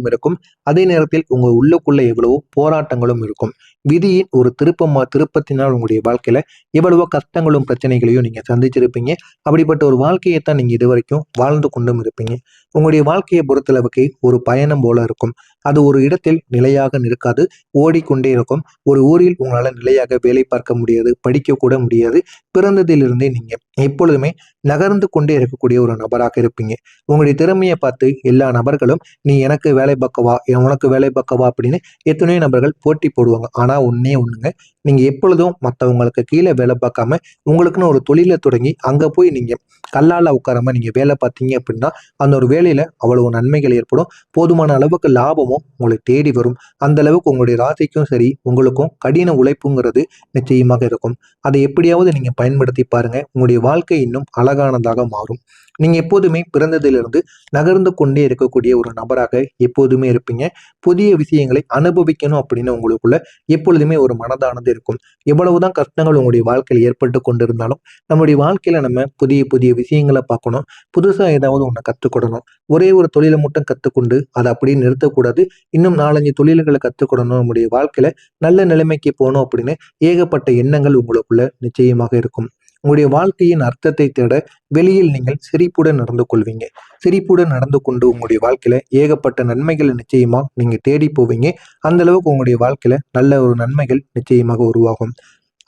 ஆசைகளும் இருக்கும். அதே நேரத்தில் உங்க உள்ளுக்குள்ள எவ்வளவோ போராட்டங்களும் இருக்கும். விதியின் ஒரு திருப்பத்தினால் உங்களுடைய வாழ்க்கையில எவ்வளவோ கஷ்டங்களும் பிரச்சனைகளையும் நீங்க சந்திச்சிருப்பீங்க. அப்படிப்பட்ட ஒரு வாழ்க்கையைத்தான் நீங்க இதுவரைக்கும் வாழ்ந்து கொண்டும் இருப்பீங்க. உங்களுடைய வாழ்க்கையை பொறுத்தளவுக்கு ஒரு பயணம் போல இருக்கும். அது ஒரு இடத்தில் நிலையாக நிற்காது, ஓடிக்கொண்டே இருக்கும். ஒரு ஊரில் உங்களால நிலையாக வேலை பார்க்க முடியாது, படிக்க கூட முடியாது. பிறந்ததிலிருந்தே நீங்க எப்பொழுதுமே நகர்ந்து கொண்டே இருக்கக்கூடிய ஒரு நபராக இருப்பீங்க. உங்களுடைய திறமையை பார்த்து எல்லா நபர்களும் நீ எனக்கு வேலை பார்க்கவா, உனக்கு வேலை பார்க்கவா அப்படின்னு எத்தனையோ நபர்கள் போட்டி போடுவாங்க. ஆனா ஒண்ணே ஒண்ணுங்க, நீங்க எப்பொழுதும் மற்றவங்களுக்கு கீழே வேலை பார்க்காம உங்களுக்குன்னு ஒரு தொழிலை தொடங்கி அங்க போய் நீங்க கல்லால உட்காராம நீங்க வேலை பார்த்தீங்க அப்படின்னா அந்த ஒரு வேலையில அவ்வளவு நன்மைகள் ஏற்படும். போதுமான அளவுக்கு லாபமும் உங்களை தேடி வரும். அந்த அளவுக்கு உங்களுடைய ராசிக்கும் சரி, உங்களுக்கும் கடின உழைப்புங்கிறது நிச்சயமாக இருக்கும். அதை எப்படியாவது நீங்க பயன்படுத்தி பாருங்க. உங்களுடைய வாழ்க்கை இன்னும் அழகானதாக மாறும். நீங்க எப்போதுமே பிறந்ததிலிருந்து நகர்ந்து கொண்டே இருக்கக்கூடிய ஒரு நபராக எப்போதுமே இருப்பீங்க. புதிய விஷயங்களை அனுபவிக்கணும் அப்படின்னு உங்களுக்குள்ள எப்பொழுதுமே ஒரு மனதானது இருக்கும். எவ்வளவுதான் கஷ்டங்கள் உங்களுடைய வாழ்க்கையில் ஏற்பட்டு கொண்டிருந்தாலும் நம்முடைய வாழ்க்கையில நம்ம புதிய புதிய விஷயங்களை பார்க்கணும். புதுசா ஏதாவது ஒண்ணு கத்துக்கிடணும். ஒரே ஒரு தொழிலை மட்டும் கத்துக்கொண்டு அதை அப்படியே நிறுத்தக்கூடாது. இன்னும் 4, 5 தொழில்களை கத்துக்கிடணும். நம்முடைய வாழ்க்கையில நல்ல நிலைமைக்கு போகணும் அப்படின்னு ஏகப்பட்ட எண்ணங்கள் உங்களுக்குள்ள நிச்சயமாக இருக்கும். உங்களுடைய வாழ்க்கையின் அர்த்தத்தை தேட வெளியில் நீங்கள் சிரிப்புடன் நடந்து கொள்வீங்க. சிரிப்புடன் நடந்து கொண்டு உங்களுடைய வாழ்க்கையில ஏகப்பட்ட நன்மைகளை நிச்சயமா நீங்க தேடி போவீங்க. அந்த அளவுக்கு உங்களுடைய வாழ்க்கையில நல்ல ஒரு நன்மைகள் நிச்சயமாக உருவாகும்.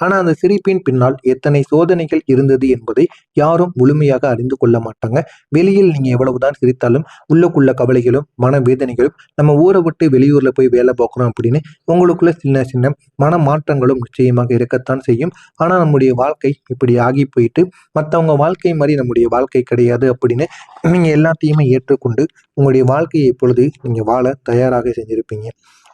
ஆனா அந்த சிரிப்பின் பின்னால் எத்தனை சோதனைகள் இருந்தது என்பதை யாரும் முழுமையாக அறிந்து கொள்ள மாட்டாங்க. வெளியில் நீங்க எவ்வளவுதான் சிரித்தாலும் உள்ளுக்குள்ள கவலைகளும் மனவேதனைகளும் நம்ம ஊரை விட்டு வெளியூர்ல போய் வேலை பார்க்கணும் அப்படின்னு உங்களுக்குள்ள சின்ன சின்ன மன மாற்றங்களும் நிச்சயமாக இருக்கத்தான் செய்யும். ஆனா நம்முடைய வாழ்க்கை இப்படி ஆகி போயிட்டு மற்றவங்க வாழ்க்கை மாதிரி நம்முடைய வாழ்க்கை கிடையாது அப்படின்னு நீங்க எல்லாத்தையுமே ஏற்றுக்கொண்டு உங்களுடைய வாழ்க்கையை இப்பொழுது நீங்க வாழ தயாராக செஞ்சிருப்பீங்க.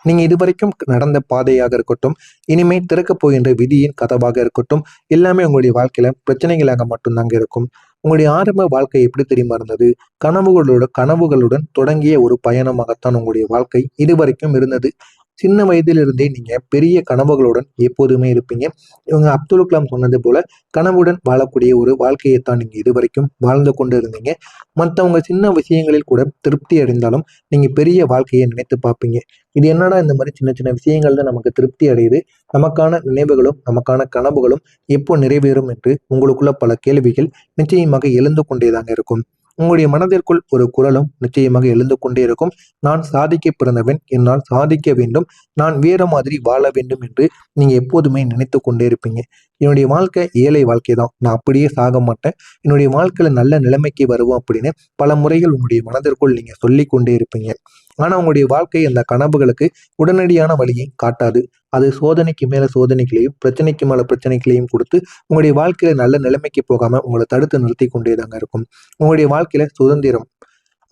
நீங்க இதுவரைக்கும் நடந்த பாதையாக இருக்கட்டும், இனிமே திறக்கப் போகின்ற விதியின் கதவாக இருக்கட்டும், எல்லாமே உங்களுடைய வாழ்க்கையில பிரச்சனைகளாக மட்டும்தாங்க இருக்கும். உங்களுடைய ஆரம்ப வாழ்க்கை எப்படி தெரியுமா இருந்தது? கனவுகளுடன் தொடங்கிய ஒரு பயணமாகத்தான் உங்களுடைய வாழ்க்கை இதுவரைக்கும் இருந்தது. சின்ன வயதிலிருந்தே நீங்க பெரிய கனவுகளுடன் எப்போதுமே இருப்பீங்க. இவங்க அப்துல் கலாம் சொன்னது போல கனவுடன் வாழக்கூடிய ஒரு வாழ்க்கையைத்தான் நீங்க இதுவரைக்கும் வாழ்ந்து கொண்டு இருந்தீங்க. மற்றவங்க சின்ன விஷயங்களில் கூட திருப்தி அடைந்தாலும் நீங்க பெரிய வாழ்க்கையை நினைத்து பார்ப்பீங்க. இது என்னடா இந்த மாதிரி சின்ன சின்ன விஷயங்கள் தான் நமக்கு திருப்தி அடையுது, நமக்கான நினைவுகளும் நமக்கான கனவுகளும் எப்போ நிறைவேறும் என்று உங்களுக்குள்ள பல கேள்விகள் நிச்சயமாக எழுந்து கொண்டேதாங்க இருக்கும். உங்களுடைய மனதிற்குள் ஒரு குரலும் நிச்சயமாக எழுந்து கொண்டே இருக்கும். நான் சாதிக்க பிறந்தவன், என்னால் சாதிக்க வேண்டும், நான் வேற மாதிரி வாழ வேண்டும் என்று நீங்க எப்போதுமே நினைத்து கொண்டே இருப்பீங்க. என்னுடைய வாழ்க்கை ஏழை வாழ்க்கை தான், நான் அப்படியே சாக மாட்டேன், என்னுடைய வாழ்க்கையில நல்ல நிலைமைக்கு வருவோம் அப்படின்னு பல முறைகள் உங்களுடைய மனதிற்குள் நீங்க சொல்லி கொண்டே இருப்பீங்க. ஆனா உங்களுடைய வாழ்க்கை அந்த கனவுகளுக்கு உடனடியான வழியை காட்டாது. அது சோதனைக்கு மேல சோதனைகளையும் பிரச்சனைக்கு மேல பிரச்சனைகளையும் கொடுத்து உங்களுடைய வாழ்க்கையில நல்ல நிலைமைக்கு போகாம உங்களை தடுத்து நிறுத்தி கொண்டேதாங்க இருக்கும். உங்களுடைய வாழ்க்கையில சுதந்திரம்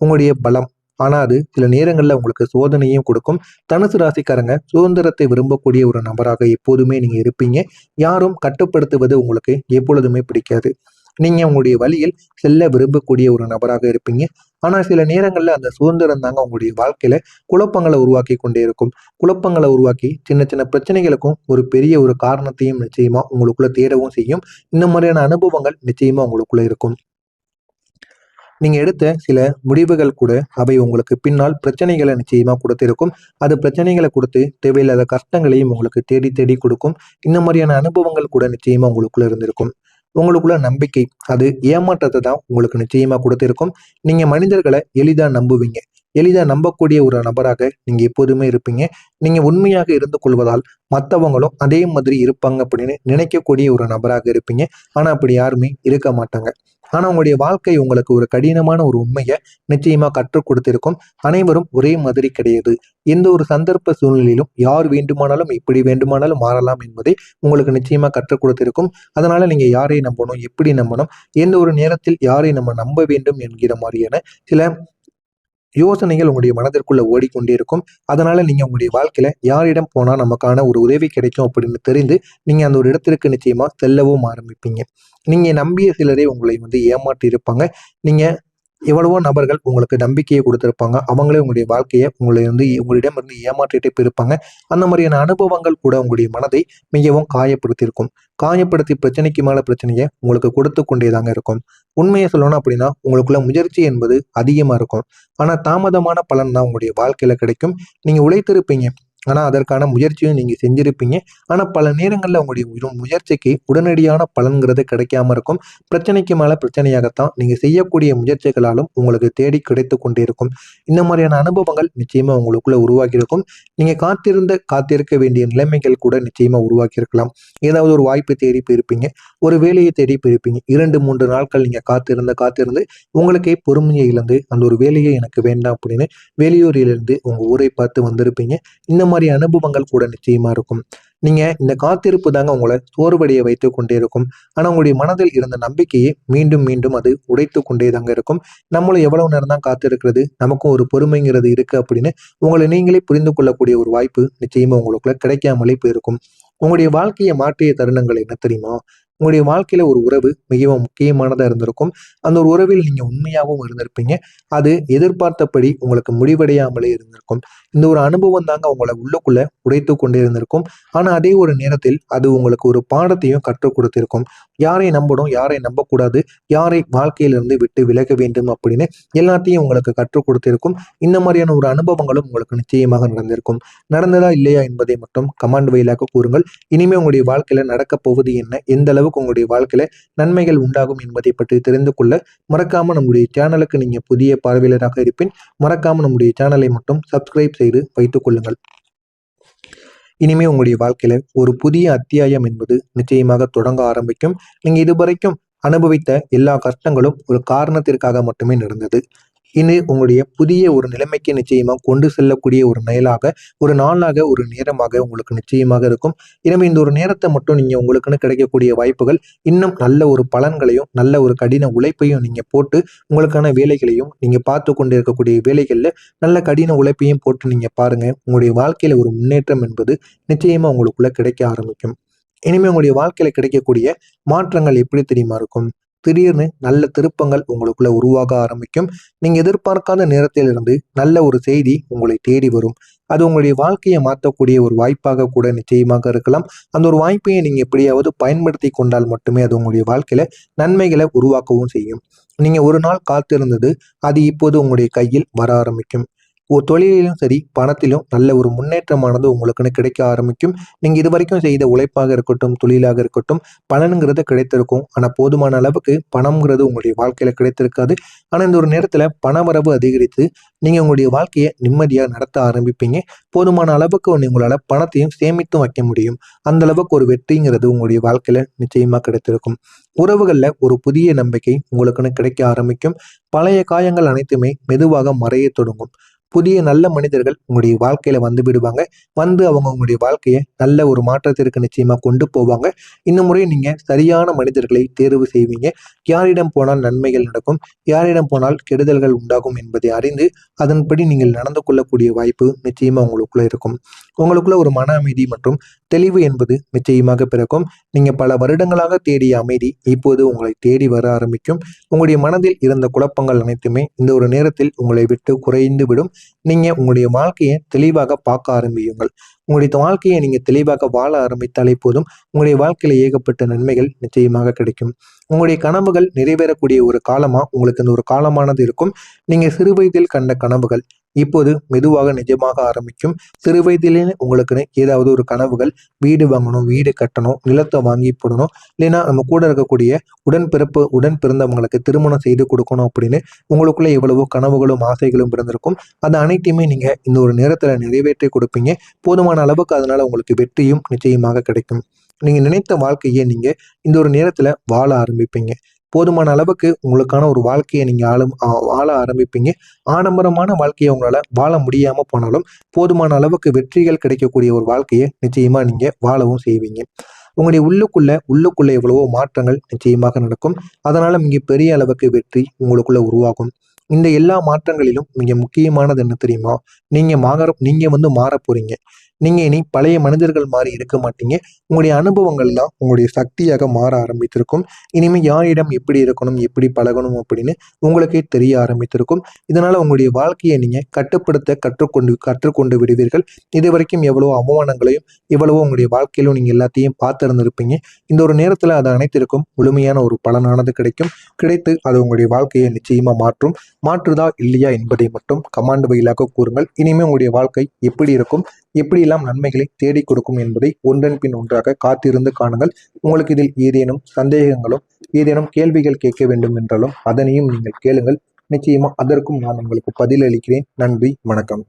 உங்களுடைய பலம். ஆனா அது சில நேரங்கள்ல உங்களுக்கு சோதனையும் கொடுக்கும். தனுசு ராசிக்காரங்க சுதந்திரத்தை விரும்பக்கூடிய ஒரு நபராக எப்போதுமே நீங்க இருப்பீங்க. யாரும் கட்டுப்படுத்துவது உங்களுக்கு எப்பொழுதுமே பிடிக்காது. நீங்க உங்களுடைய வழியில் செல்ல விரும்பக்கூடிய ஒரு நபராக இருப்பீங்க. ஆனா சில நேரங்கள்ல அந்த சுதந்திரம் தாங்க உங்களுடைய வாழ்க்கையில குழப்பங்களை உருவாக்கி கொண்டே இருக்கும். குழப்பங்களை உருவாக்கி சின்ன சின்ன பிரச்சனைகளுக்கும் ஒரு பெரிய ஒரு காரணத்தையும் நிச்சயமா உங்களுக்குள்ள தேடவும் செய்யும். இந்த மாதிரியான அனுபவங்கள் நிச்சயமா உங்களுக்குள்ள இருக்கும். நீங்க எடுத்த சில முடிவுகள் கூட அவை உங்களுக்கு பின்னால் பிரச்சனைகளை நிச்சயமா கொடுத்திருக்கும். அது பிரச்சனைகளை கொடுத்து தேவையில்லாத கஷ்டங்களையும் உங்களுக்கு தேடி தேடி கொடுக்கும். இந்த மாதிரியான அனுபவங்கள் கூட நிச்சயமா உங்களுக்குள்ள இருந்திருக்கும். உங்களுக்குள்ள நம்பிக்கை அது ஏமாற்றத்தை தான் உங்களுக்கு நிச்சயமா கொடுத்திருக்கும். நீங்க மனிதர்களை எளிதா நம்புவீங்க. எளிதா நம்பக்கூடிய ஒரு நபராக நீங்க எப்போதுமே இருப்பீங்க. நீங்க உண்மையாக இருந்து கொள்வதால் மற்றவங்களும் அதே மாதிரி இருப்பாங்க அப்படின்னு நினைக்கக்கூடிய ஒரு நபராக இருப்பீங்க. ஆனா அப்படி யாருமே இருக்க மாட்டாங்க. ஆனா உங்களுடைய வாழ்க்கை உங்களுக்கு ஒரு கடினமான ஒரு உண்மையை நிச்சயமா கற்றுக் கொடுத்திருக்கும். அனைவரும் ஒரே மாதிரி கிடையாது. எந்த ஒரு சந்தர்ப்ப சூழ்நிலையிலும் யார் வேண்டுமானாலும் எப்படி வேண்டுமானாலும் மாறலாம் என்பதை உங்களுக்கு நிச்சயமா கற்றுக் கொடுத்திருக்கும். அதனால நீங்க யாரை நம்பணும், எப்படி நம்பணும், எந்த ஒரு நேரத்தில் யாரை நம்ம நம்ப வேண்டும் என்கிற மாதிரியான சில யோசனைகள் உங்களுடைய மனதிற்குள்ள ஓடிக்கொண்டே இருக்கும். அதனால நீங்க உங்களுடைய வாழ்க்கையில யாரிடம் போனா நமக்கான ஒரு உதவி கிடைக்கும் அப்படின்னு தெரிந்து நீங்க அந்த ஒரு இடத்திற்கு நிச்சயமா செல்லவும் ஆரம்பிப்பீங்க. நீங்க நம்பிய சிலரே உங்களை ஏமாற்றி இருப்பாங்க. நீங்க எவ்வளவோ நபர்கள் உங்களுக்கு நம்பிக்கையை கொடுத்திருப்பாங்க. அவங்களே உங்களுடைய வாழ்க்கையை உங்களிடம் இருந்து ஏமாற்றிட்டே போயிருப்பாங்க. அந்த மாதிரியான அனுபவங்கள் கூட உங்களுடைய மனதை மிகவும் காயப்படுத்தியிருக்கும். காயப்படுத்தி பிரச்சனைக்கு மேல பிரச்சனையை உங்களுக்கு கொடுத்து கொண்டேதாங்க இருக்கும். உண்மையை சொல்லணும் அப்படின்னா உங்களுக்குள்ள முயற்சி என்பது அதிகமா இருக்கும். ஆனா தாமதமான பலன் தான் உங்களுடைய வாழ்க்கையில கிடைக்கும். நீங்க உழைத்திருப்பீங்க. ஆனா அதற்கான முயற்சியும் நீங்க செஞ்சிருப்பீங்க. ஆனா பல நேரங்கள்ல உங்களுடைய முயற்சிக்கு உடனடியான பலன்கிறது கிடைக்காம இருக்கும். பிரச்சனைக்கு மேல பிரச்சனையாகத்தான் நீங்க செய்யக்கூடிய முயற்சிகளாலும் உங்களுக்கு தேடி கிடைத்துக் கொண்டே இருக்கும். இந்த மாதிரியான அனுபவங்கள் நிச்சயமா உங்களுக்குள்ள உருவாகி இருக்கும். நீங்க காத்திருக்க வேண்டிய நிலைமைகள் கூட நிச்சயமா உருவாக்கி இருக்கலாம். ஏதாவது ஒரு வாய்ப்பு தேடி போயிருப்பீங்க. ஒரு வேலையை தேடி போயிருப்பீங்க. 2, 3 நாட்கள் நீங்க காத்திருந்து உங்களுக்கே பொறுமையை இழந்து அந்த ஒரு வேலையே எனக்கு வேண்டாம் அப்படின்னு வெளியூரிலிருந்து உங்க ஊரை பார்த்து வந்திருப்பீங்க. இந்த மாதிரி அனுபவங்கள் கூட நிச்சயமா இருக்கும். நீங்க இந்த காத்திருப்பு தாங்க உங்களை சோர்வடைய வைத்துக் கொண்டே இருக்கும். ஆனா உங்களுடைய மனதில் இருந்த நம்பிக்கையை மீண்டும் மீண்டும் அது உடைத்து கொண்டே தாங்க இருக்கும். நம்மளும் எவ்வளவு நேரம் தான் காத்திருக்கிறது, நமக்கும் ஒரு பொறுமைங்கிறது இருக்கு அப்படின்னு உங்களை நீங்களே புரிந்து கொள்ளக்கூடிய ஒரு வாய்ப்பு நிச்சயமா உங்களுக்குள்ள கிடைக்காமலே போயிருக்கும். உங்களுடைய வாழ்க்கையை மாற்றிய தருணங்கள் என்ன தெரியுமா? உங்களுடைய வாழ்க்கையில ஒரு உறவு மிகவும் முக்கியமானதா இருந்திருக்கும். அந்த ஒரு உறவில் நீங்க உண்மையாகவும் இருந்திருப்பீங்க. அது எதிர்பார்த்தபடி உங்களுக்கு முடிவடையாமலே இருந்திருக்கும். இந்த ஒரு அனுபவம் தாங்க உங்களை உள்ளுக்குள்ள உடைத்து கொண்டே இருந்திருக்கும். ஆனா அதே ஒரு நேரத்தில் அது உங்களுக்கு ஒரு பாடத்தையும் கற்றுக் கொடுத்திருக்கும். யாரை நம்பணும், யாரை நம்பக்கூடாது, யாரை வாழ்க்கையிலிருந்து விட்டு விலக வேண்டும் அப்படின்னு எல்லாத்தையும் உங்களுக்கு கற்றுக் கொடுத்திருக்கும். இந்த மாதிரியான ஒரு அனுபவங்களும் உங்களுக்கு நிச்சயமாக நடந்திருக்கும். நடந்ததா இல்லையா என்பதை மட்டும் கமெண்ட் வாயிலாக கூறுங்கள். இனிமே உங்களுடைய வாழ்க்கையில நடக்கப் போவது என்ன? எந்த அளவுக்கு உங்களுடைய வாழ்க்கையில நன்மைகள் உண்டாகும் என்பதை பற்றி தெரிந்து கொள்ள மறக்காம நம்முடைய சேனலுக்கு நீங்க புதிய பார்வையாளராக இருப்பின் மறக்காம நம்முடைய சேனலை மட்டும் சப்ஸ்கிரைப் செய்து வைத்துக் கொள்ளுங்கள். இனிமே உங்களுடைய வாழ்க்கையில ஒரு புதிய அத்தியாயம் என்பது நிச்சயமாக தொடங்க ஆரம்பிக்கும். நீங்க இதுவரைக்கும் அனுபவித்த எல்லா கஷ்டங்களும் ஒரு காரணத்திற்காக மட்டுமே நடந்தது. இனி உங்களுடைய புதிய ஒரு நிலைமைக்கு நிச்சயமா கொண்டு செல்லக்கூடிய ஒரு நாளாக, ஒரு நாளாக, ஒரு நேரமாக உங்களுக்கு நிச்சயமாக இருக்கும். எனவே இந்த ஒரு நேரத்தை மட்டும் நீங்க உங்களுக்குன்னு கிடைக்கக்கூடிய வாய்ப்புகள், இன்னும் நல்ல ஒரு பலன்களையும், நல்ல ஒரு கடின உழைப்பையும் நீங்க போட்டு, உங்களுக்கான வேலைகளையும் நீங்க பார்த்து கொண்டு இருக்கக்கூடிய வேலைகள்ல நல்ல கடின உழைப்பையும் போட்டு நீங்க பாருங்க. உங்களுடைய வாழ்க்கையில ஒரு முன்னேற்றம் என்பது நிச்சயமா உங்களுக்குள்ள கிடைக்க ஆரம்பிக்கும். இனிமே உங்களுடைய வாழ்க்கையில கிடைக்கக்கூடிய மாற்றங்கள் எப்படி தெரியுமா இருக்கும்? திடீர்னு நல்ல திருப்பங்கள் உங்களுக்குள்ள உருவாக ஆரம்பிக்கும். நீங்க எதிர்பார்க்காத நேரத்திலிருந்து நல்ல ஒரு செய்தி உங்களை தேடி வரும். அது உங்களுடைய வாழ்க்கையை மாற்றக்கூடிய ஒரு வாய்ப்பாக கூட நிச்சயமாக இருக்கலாம். அந்த ஒரு வாய்ப்பையை நீங்க எப்படியாவது பயன்படுத்தி கொண்டால் மட்டுமே அது உங்களுடைய வாழ்க்கையில நன்மைகளை உருவாக்கவும் செய்யும். நீங்க ஒரு நாள் காத்திருந்தது, அது இப்போது உங்களுடைய கையில் வர ஆரம்பிக்கும். ஒரு தொழிலிலும் சரி, பணத்திலும் நல்ல ஒரு முன்னேற்றமானது உங்களுக்குன்னு கிடைக்க ஆரம்பிக்கும். நீங்க இதுவரைக்கும் செய்த உழைப்பாக இருக்கட்டும், தொழிலாக இருக்கட்டும், பலனுங்கிறது கிடைத்திருக்கும். ஆனா போதுமான அளவுக்கு பணம்ங்கிறது உங்களுடைய வாழ்க்கையில கிடைத்திருக்காது. ஆனா இந்த ஒரு நேரத்துல பணவரவு அதிகரித்து நீங்க உங்களுடைய வாழ்க்கையை நிம்மதியா நடத்த ஆரம்பிப்பீங்க. போதுமான அளவுக்கு உங்களால பணத்தையும் சேமித்தும் வைக்க முடியும். அந்த அளவுக்கு ஒரு வெற்றிங்கிறது உங்களுடைய வாழ்க்கையில நிச்சயமா கிடைத்திருக்கும். உறவுகள்ல ஒரு புதிய நம்பிக்கை உங்களுக்குன்னு கிடைக்க ஆரம்பிக்கும். பழைய காயங்கள் அனைத்துமே மெதுவாக மறைய தொடங்கும். புதிய நல்ல மனிதர்கள் உங்களுடைய வாழ்க்கையில வந்து விடுவாங்க. வந்து அவங்க உங்களுடைய வாழ்க்கைய நல்ல ஒரு மாற்றத்திற்கு நிச்சயமா கொண்டு போவாங்க. இந்த முறை நீங்க சரியான மனிதர்களை தேர்வு செய்வீங்க. யாரிடம் போனால் நன்மைகள் நடக்கும், யாரிடம் போனால் கெடுதல்கள் உண்டாகும் என்பதை அறிந்து அதன்படி நீங்கள் நடந்து கொள்ளக்கூடிய வாய்ப்பு நிச்சயமா உங்களுக்குள்ள இருக்கும். உங்களுக்குள்ள ஒரு மன அமைதி மற்றும் தெளிவு என்பது நிச்சயமாக பிறக்கும். நீங்க பல வருடங்களாக தேடிய அமைதி இப்போது உங்களை தேடி வர ஆரம்பிக்கும். உங்களுடைய மனதில் இருந்த குழப்பங்கள் அனைத்துமே இந்த ஒரு நேரத்தில் உங்களை விட்டு குறைந்து விடும். நீங்க உங்களுடைய வாழ்க்கையை தெளிவாக பார்க்க ஆரம்பியுங்கள். உங்களுடைய வாழ்க்கையை நீங்க தெளிவாக வாழ ஆரம்பித்தாலே போதும். உங்களுடைய வாழ்க்கையில ஏகப்பட்ட நன்மைகள் நிச்சயமாக கிடைக்கும். உங்களுடைய கனவுகள் நிறைவேறக்கூடிய ஒரு காலமா உங்களுக்கு இந்த ஒரு காலமானது இருக்கும். நீங்க சிறு வயதில் கண்ட கனவுகள் இப்போது மெதுவாக நிஜமாக ஆரம்பிக்கும். சிறு வயதிலே உங்களுக்குன்னு ஏதாவது ஒரு கனவுகள், வீடு வாங்கணும், வீடு கட்டணும், நிலத்தை வாங்கி போடணும், இல்லைன்னா நம்ம கூட இருக்கக்கூடிய உடன் பிறந்தவங்களுக்கு திருமணம் செய்து கொடுக்கணும் அப்படின்னு உங்களுக்குள்ள எவ்வளவோ கனவுகளும் ஆசைகளும் பிறந்திருக்கும். அது அனைத்தையுமே நீங்க இந்த ஒரு நேரத்துல நிறைவேற்றி கொடுப்பீங்க. போதுமான அளவுக்கு அதனால உங்களுக்கு வெற்றியும் நிச்சயமாக கிடைக்கும். நீங்க நினைத்த வாழ்க்கையை நீங்க இந்த ஒரு நேரத்துல வாழ ஆரம்பிப்பீங்க. போதுமான அளவுக்கு உங்களுக்கான ஒரு வாழ்க்கையை நீங்க வாழ ஆரம்பிப்பீங்க. ஆடம்பரமான வாழ்க்கையை உங்களால வாழ முடியாம போனாலும் போதுமான அளவுக்கு வெற்றிகள் கிடைக்கக்கூடிய ஒரு வாழ்க்கையை நிச்சயமா நீங்க வாழவும் செய்வீங்க. உங்களுடைய உள்ளுக்குள்ள எவ்வளவோ மாற்றங்கள் நிச்சயமாக நடக்கும். அதனால மிக பெரிய அளவுக்கு வெற்றி உங்களுக்குள்ள உருவாகும். இந்த எல்லா மாற்றங்களிலும் மிக முக்கியமானது என்ன தெரியுமா? நீங்க மாற போறீங்க. நீங்க இனி பழைய மனிதர்கள் மாதிரி இருக்க மாட்டீங்க. உங்களுடைய அனுபவங்கள்லாம் உங்களுடைய சக்தியாக மாற ஆரம்பித்திருக்கும். இனிமே யாரிடம் எப்படி இருக்கணும், எப்படி பழகணும் அப்படின்னு உங்களுக்கே தெரிய ஆரம்பித்திருக்கும். இதனால உங்களுடைய வாழ்க்கையை நீங்க கட்டுப்படுத்த கற்றுக்கொண்டு விடுவீர்கள். இதுவரைக்கும் எவ்வளவோ அவமானங்களையும், எவ்வளவோ உங்களுடைய வாழ்க்கையிலும் நீங்க எல்லாத்தையும் பார்த்திருந்திருப்பீங்க. இந்த ஒரு நேரத்துல அது அனைத்திற்கும் முழுமையான ஒரு பலனானது கிடைத்து அது உங்களுடைய வாழ்க்கையை நிச்சயமா மாற்றுதா இல்லையா என்பதை மட்டும் கமாண்ட் வாயிலாக கூறுங்கள். இனிமே உங்களுடைய வாழ்க்கை எப்படி இருக்கும், எப்படியெல்லாம் நன்மைகளை தேடி கொடுக்கும் என்பதை ஒன்றன் பின் ஒன்றாக காத்திருந்து காணுங்கள். உங்களுக்கு இதில் ஏதேனும் சந்தேகங்களும், ஏதேனும் கேள்விகள் கேட்க வேண்டும் என்றாலும் அதனையும் நீங்கள் கேளுங்கள். நிச்சயமா அதற்கும் நான் உங்களுக்கு பதில் அளிக்கிறேன். நன்றி, வணக்கம்.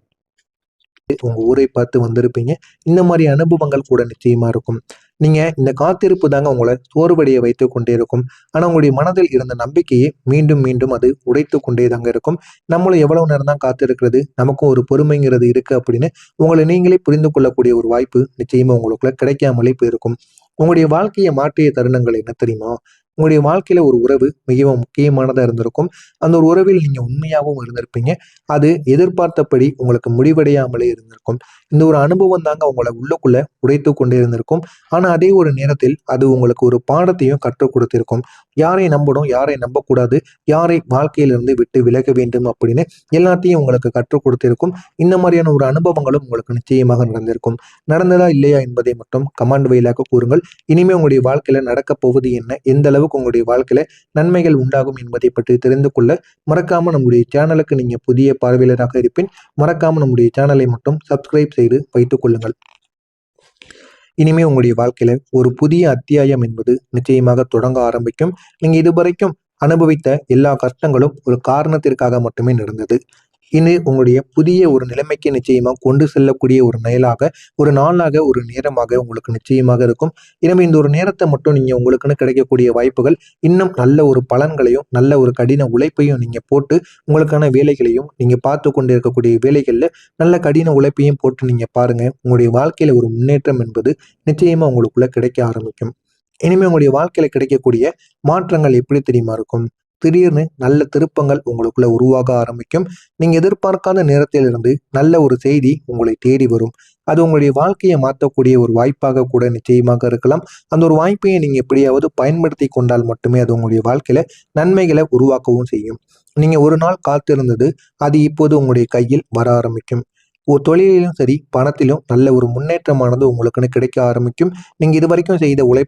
உங்க ஊரை பார்த்து வந்திருப்பீங்க. இந்த மாதிரி அனுபவங்கள் கூட நிச்சயமா இருக்கும். நீங்க இந்த காத்திருப்பு தாங்க உங்களை சோர்வடைய வைத்துக் கொண்டே இருக்கும். ஆனா உங்களுடைய மனதில் இருந்த நம்பிக்கையை மீண்டும் மீண்டும் அது உடைத்து கொண்டே தாங்க இருக்கும். நம்மளும் எவ்வளவு நேரம் தான் காத்திருக்கிறது, நமக்கும் ஒரு பொறுமைங்கிறது இருக்கு அப்படின்னு உங்களை நீங்களே புரிந்து கொள்ளக்கூடிய ஒரு வாய்ப்பு நிச்சயமா உங்களுக்குள்ள கிடைக்காமலே போயிருக்கும். உங்களுடைய வாழ்க்கையை மாற்றிய தருணங்கள் என்ன தெரியுமா? உங்களுடைய வாழ்க்கையில ஒரு உறவு மிகவும் முக்கியமானதா இருந்திருக்கும். அந்த ஒரு உறவில் நீங்க உண்மையாகவும் இருந்திருப்பீங்க. அது எதிர்பார்த்தபடி உங்களுக்கு முடிவடையாமலே இருந்திருக்கும். இந்த ஒரு அனுபவம் தாங்க உங்களை உள்ளுக்குள்ள உடைத்து கொண்டே இருந்திருக்கும். ஆனா அதே ஒரு நேரத்தில் அது உங்களுக்கு ஒரு பாடத்தையும் கற்றுக் கொடுத்திருக்கும். யாரை நம்பணும், யாரை நம்பக்கூடாது, யாரை வாழ்க்கையிலிருந்து விட்டு விலக வேண்டும் அப்படின்னு எல்லாத்தையும் உங்களுக்கு கற்றுக் கொடுத்திருக்கும். இந்த மாதிரியான ஒரு அனுபவங்களும் உங்களுக்கு நிச்சயமாக நடந்திருக்கும். நடந்ததா இல்லையா என்பதை மட்டும் கமெண்ட் வாயிலாக கூறுங்கள். இனிமே உங்களுடைய வாழ்க்கையில நடக்கப் போவது என்ன, எந்த அளவுக்கு உங்களுடைய வாழ்க்கையில நன்மைகள் உண்டாகும் என்பதை பற்றி தெரிந்து கொள்ள மறக்காம நம்முடைய சேனலுக்கு நீங்க புதிய பார்வையாளராக இருப்பின் மறக்காம நம்முடைய சேனலை மட்டும் சப்ஸ்கிரைப் செய்து வைத்துக் கொள்ளுங்கள். இனிமே உங்களுடைய வாழ்க்கையில ஒரு புதிய அத்தியாயம் என்பது நிச்சயமாக தொடங்க ஆரம்பிக்கும். நீங்க இதுவரைக்கும் அனுபவித்த எல்லா கஷ்டங்களும் ஒரு காரணத்திற்காக மட்டுமே நடந்தது. இனி உங்களுடைய புதிய ஒரு நிலைமைக்கு நிச்சயமாக கொண்டு செல்லக்கூடிய ஒரு ஒரு நாளாக, ஒரு நேரமாக உங்களுக்கு நிச்சயமாக இருக்கும். எனவே இந்த ஒரு நேரத்தை மட்டும் நீங்க உங்களுக்குன்னு கிடைக்கக்கூடிய வாய்ப்புகள் இன்னும் நல்ல ஒரு பலன்களையும், நல்ல ஒரு கடின உழைப்பையும் நீங்க போட்டு உங்களுக்கான வேலைகளையும் நீங்க பார்த்து கொண்டு இருக்கக்கூடிய வேலைகள்ல நல்ல கடின உழைப்பையும் போட்டு நீங்க பாருங்க. உங்களுடைய வாழ்க்கையில ஒரு முன்னேற்றம் என்பது நிச்சயமா உங்களுக்குள்ள கிடைக்க ஆரம்பிக்கும். இனிமே உங்களுடைய வாழ்க்கையில கிடைக்கக்கூடிய மாற்றங்கள் எப்படி தெரியுமா இருக்கும்? திடீர்னு நல்ல திருப்பங்கள் உங்களுக்குள்ள உருவாக ஆரம்பிக்கும். நீங்க எதிர்பார்க்காத நேரத்திலிருந்து நல்ல ஒரு செய்தி உங்களை தேடி வரும். அது உங்களுடைய வாழ்க்கையை மாற்றக்கூடிய ஒரு வாய்ப்பாக கூட நிச்சயமாக இருக்கலாம். அந்த ஒரு வாய்ப்பையை நீங்க எப்படியாவது பயன்படுத்தி கொண்டால் மட்டுமே அது உங்களுடைய வாழ்க்கையில நன்மைகளை உருவாக்கவும் செய்யும். நீங்க ஒரு நாள் காத்திருந்தது அது இப்போது உங்களுடைய கையில் வர ஆரம்பிக்கும். ஒரு தொழிலிலும் சரி, பணத்திலும் நல்ல ஒரு முன்னேற்றமானது உங்களுக்குன்னு கிடைக்க ஆரம்பிக்கும். நீங்க இதுவரைக்கும் செய்த